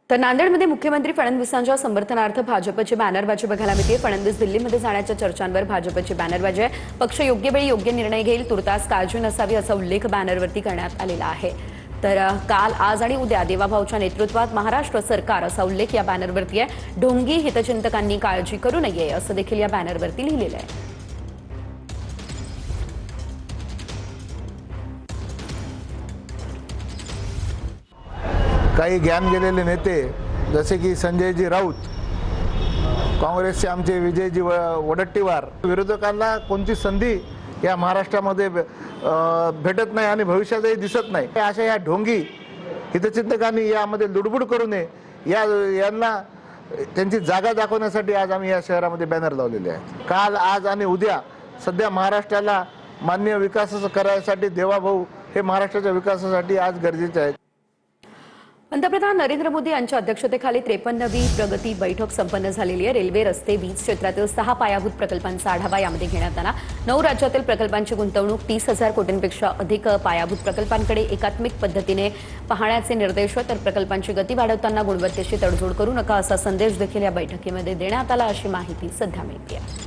तर नांदेडमध्ये मुख्यमंत्री फडणवीसांच्या समर्थनार्थ भाजपची बॅनरबाजी बघायला मिळते। फडणवीस दिल्लीमध्ये जाण्याच्या चर्चांवर भाजपची बॅनरबाजी आहे। पक्ष योग्य वेळी योग्य निर्णय घेईल, तुर्तास काळजी नसावी असा उल्लेख बॅनरवरती करण्यात आलेला आहे। तर काल, आज आणि उद्या देवाभाऊच्या नेतृत्वात महाराष्ट्र सरकार असा उल्लेख या बॅनरवरती आहे। ढोंगी हितचिंतकांनी काळजी करू नये असं देखील या बॅनरवरती लिहिलेलं आहे। काही ज्ञान गेलेले नेते जसे की संजयजी राऊत, काँग्रेसचे आमचे विजयजी वडट्टीवार, विरोधकांना कोणती संधी या महाराष्ट्रामध्ये भेटत नाही आणि भविष्यातही दिसत नाही। अशा या ढोंगी हितचिंतकांनी यामध्ये लुडबुड करू नये, यांना त्यांची जागा दाखवण्यासाठी आज आम्ही या शहरामध्ये बॅनर लावलेले आहेत। काल, आज आणि उद्या सध्या महाराष्ट्राला मान्य विकास करायसाठी देवाभाऊ हे महाराष्ट्राच्या विकासासाठी आज गरजेचे आहेत। पंतप्रधान नरेंद्र मोदी यांच्या अध्यक्षतेखाली 53वी प्रगती बैठक संपन्न झालेली आहे। रेल्वे, रस्ते, वीज क्षेत्रातील 6 पायाभूत प्रकल्पांचा आढावा यामध्ये घेण्यात आला। 9 राज्यातील प्रकल्पांची गुंतवणूक 30,000 कोटींपेक्षा अधिक पायाभूत प्रकल्पांकडे एकात्मिक पद्धतीने पाहण्याचे निर्देश, तर प्रकल्पांची गती वाढवताना गुणवत्तेशी तडजोड करू नका असा संदेश देखील या बैठकीमध्ये देण्यात आला अशी माहिती सध्या मिळते आहे।